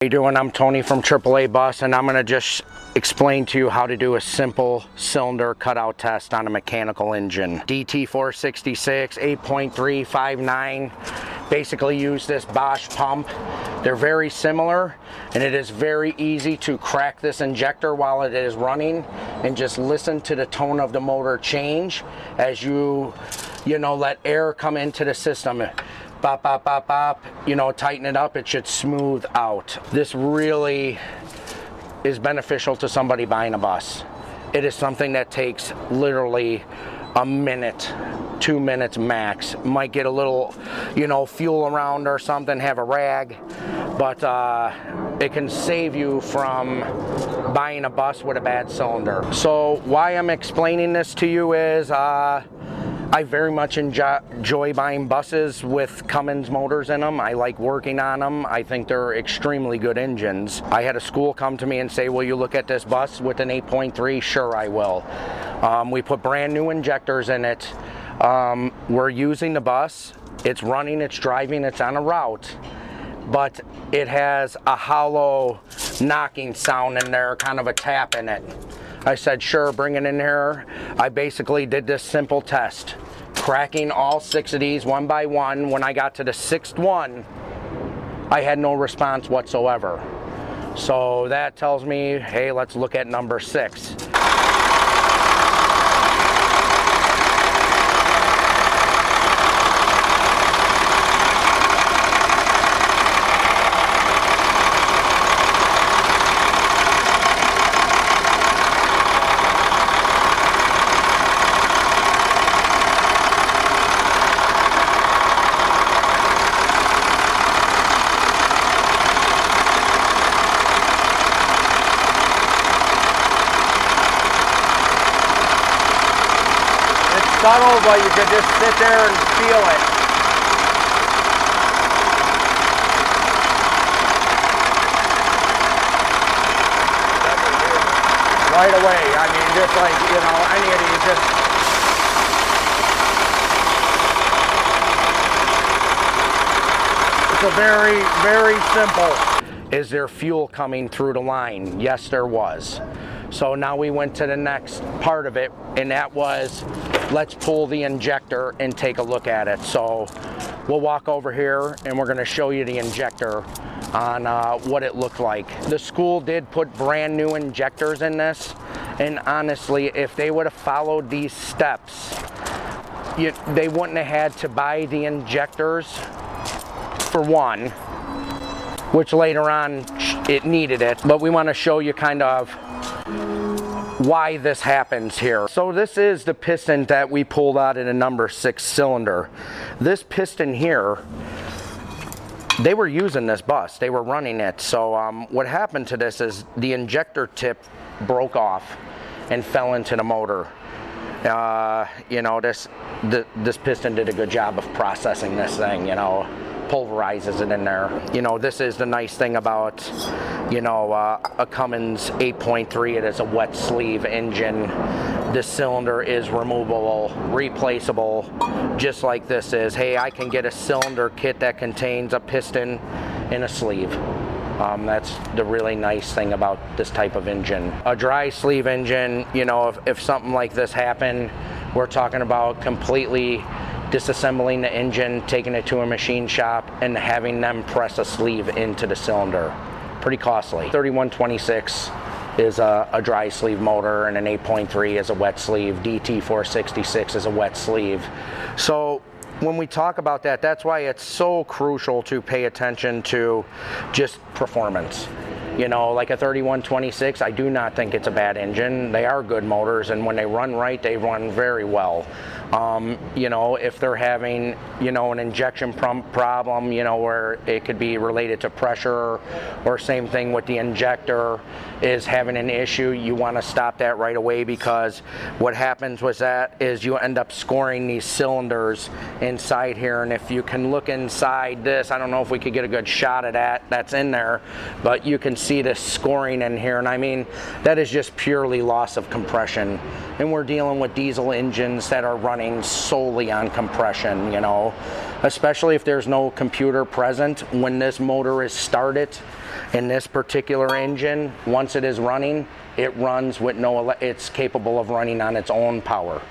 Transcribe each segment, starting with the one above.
How you doing? I'm Tony from AAA Bus, and I'm going to just explain to you how to do a simple cylinder cutout test on a mechanical engine. DT466 8.359. Basically use this Bosch pump. They're very similar, and it is very easy to crack this injector while it is running and just listen to the tone of the motor change as you let air come into the system. Bop, bop, bop, bop, tighten it up, it should smooth out. This really is beneficial to somebody buying a bus. It is something that takes literally a minute, 2 minutes max. Might get a little, fuel around or something, have a rag, but it can save you from buying a bus with a bad cylinder. So why I'm explaining this to you is I very much enjoy buying buses with Cummins motors in them. I like working on them. I think they're extremely good engines. I had a school come to me and say, will you look at this bus with an 8.3? Sure, I will. We put brand new injectors in it. We're using the bus. It's running, it's driving, it's on a route, but it has a hollow knocking sound in there, kind of a tap in it. I said, sure, bring it in here. I basically did this simple test, cracking all 6 of these one by one. When I got to the 6th one, I had no response whatsoever. So that tells me, hey, let's look at number 6. Subtle, but you could just sit there and feel it. Right away. I mean, just like, any of these, it's a very, very simple. Is there fuel coming through the line? Yes, there was. So now we went to the next part of it, and that was, let's pull the injector and take a look at it. So we'll walk over here and we're going to show you the injector on what it looked like. The school did put brand new injectors in this, and honestly, if they would have followed these steps, they wouldn't have had to buy the injectors for one, which later on it needed it, but we want to show you kind of why this happens here. So this is the piston that we pulled out in a number 6 cylinder. This piston here, they were using this bus, they were running it. So what happened to this is the injector tip broke off and fell into the motor. This piston did a good job of processing this thing, pulverizes it in there. This is the nice thing about, a Cummins 8.3. It is a wet sleeve engine. This cylinder is removable, replaceable, just like this is. Hey, I can get a cylinder kit that contains a piston and a sleeve. That's the really nice thing about this type of engine. A dry sleeve engine, if something like this happened, we're talking about completely disassembling the engine, taking it to a machine shop, and having them press a sleeve into the cylinder. Pretty costly. 3126 is a dry sleeve motor, and an 8.3 is a wet sleeve. DT466 is a wet sleeve. So when we talk about that, that's why it's so crucial to pay attention to just performance. Like a 3126, I do not think it's a bad engine. They are good motors, and when they run right, they run very well. If they're having, an injection pump problem, where it could be related to pressure, or same thing with the injector is having an issue, you want to stop that right away, because what happens with that is you end up scoring these cylinders inside here. And if you can look inside this, I don't know if we could get a good shot of that's in there, but you can see this scoring in here, and I mean, that is just purely loss of compression. And we're dealing with diesel engines that are running solely on compression, especially if there's no computer present. When this motor is started, In this particular engine, once it is running, it runs with it's capable of running on its own power.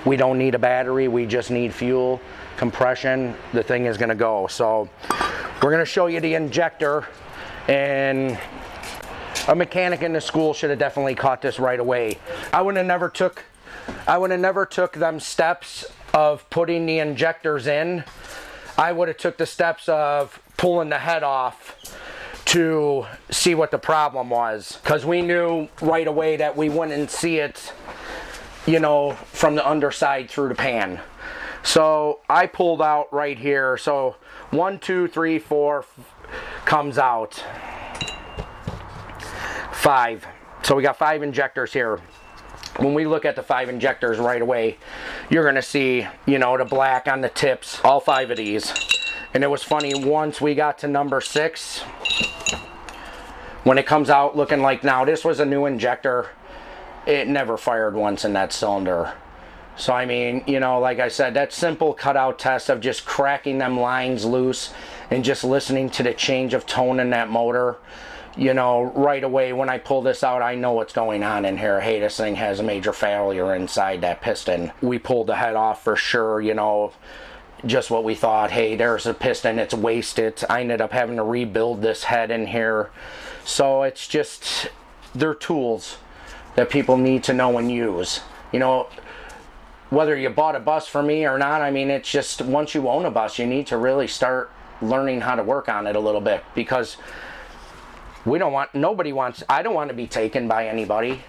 We don't need a battery, we just need fuel, compression, the thing is gonna go. So we're gonna show you the injector, and a mechanic in the school should have definitely caught this right away. I would have never took them steps of putting the injectors in. I would have took the steps of pulling the head off to see what the problem was, because we knew right away that we wouldn't see it, you know, from the underside through the pan. So I pulled out right here. So 1, 2, 3, 4 comes out. 5. So we got 5 injectors here. When we look at the 5 injectors right away, you're gonna see, you know, the black on the tips, all 5 of these. And it was funny, once we got to number 6, when it comes out looking like, now this was a new injector, it never fired once in that cylinder. So I mean, you know, like I said, that simple cutout test of just cracking them lines loose and just listening to the change of tone in that motor, you know, right away when I pull this out, I know what's going on in here. Hey, this thing has a major failure inside that piston. We pulled the head off for sure, you know, just what we thought. Hey, there's a piston, it's wasted. I ended up having to rebuild this head in here. So it's just, they're tools that people need to know and use. You know, whether you bought a bus from me or not, I mean, it's just, once you own a bus, you need to really start learning how to work on it a little bit, because I don't want to be taken by anybody.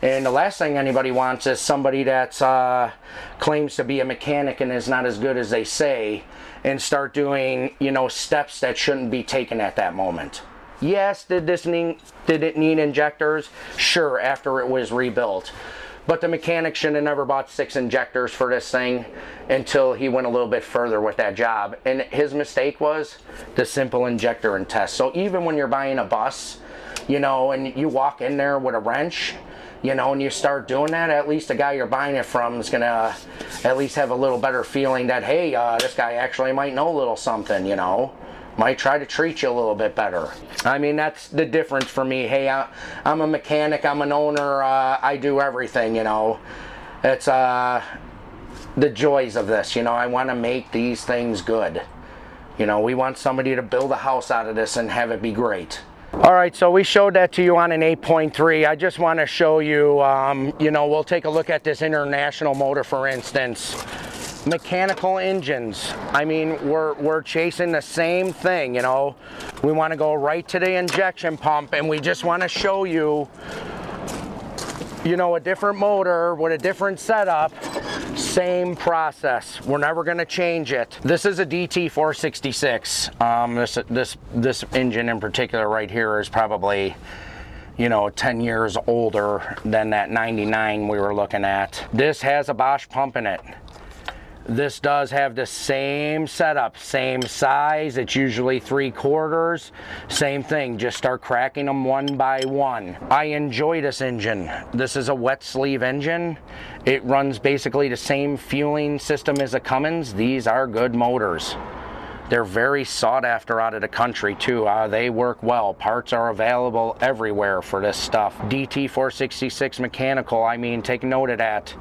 And the last thing anybody wants is somebody that claims to be a mechanic and is not as good as they say, and start doing, you know, steps that shouldn't be taken at that moment. Yes, did it need injectors? Sure, after it was rebuilt. But the mechanic should have never bought 6 injectors for this thing until he went a little bit further with that job. And his mistake was the simple injector and test. So even when you're buying a bus, you know, and you walk in there with a wrench, you know, and you start doing that, at least the guy you're buying it from is gonna at least have a little better feeling that, hey, this guy actually might know a little something, you know. Might try to treat you a little bit better. I mean, that's the difference for me. Hey, I'm a mechanic, I'm an owner, I do everything, you know. It's the joys of this, you know. I want to make these things good. You know, we want somebody to build a house out of this and have it be great. All right, so we showed that to you on an 8.3. I just want to show you, you know, we'll take a look at this international motor, for instance. Mechanical engines, I mean, we're chasing the same thing, you know. We want to go right to the injection pump, and we just want to show you, you know, a different motor with a different setup, same process. We're never going to change it. This is a DT466. This engine in particular right here is probably, you know, 10 years older than that 99 we were looking at. This has a Bosch pump in it. This does have the same setup, same size. It's usually 3/4. Same thing, just start cracking them one by one. I enjoy this engine. This is a wet sleeve engine. It runs basically the same fueling system as a Cummins. These are good motors. They're very sought after out of the country too. They work well. Parts are available everywhere for this stuff. DT466 mechanical, I mean, take note of that.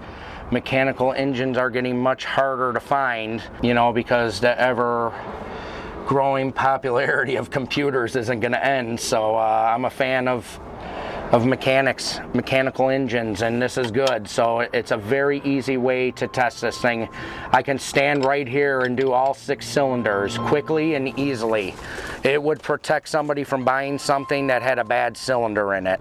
Mechanical engines are getting much harder to find, you know, because the ever growing popularity of computers isn't going to end. So I'm a fan of mechanical engines, and this is good. So it's a very easy way to test this thing. I can stand right here and do all 6 cylinders quickly and easily. It would protect somebody from buying something that had a bad cylinder in it.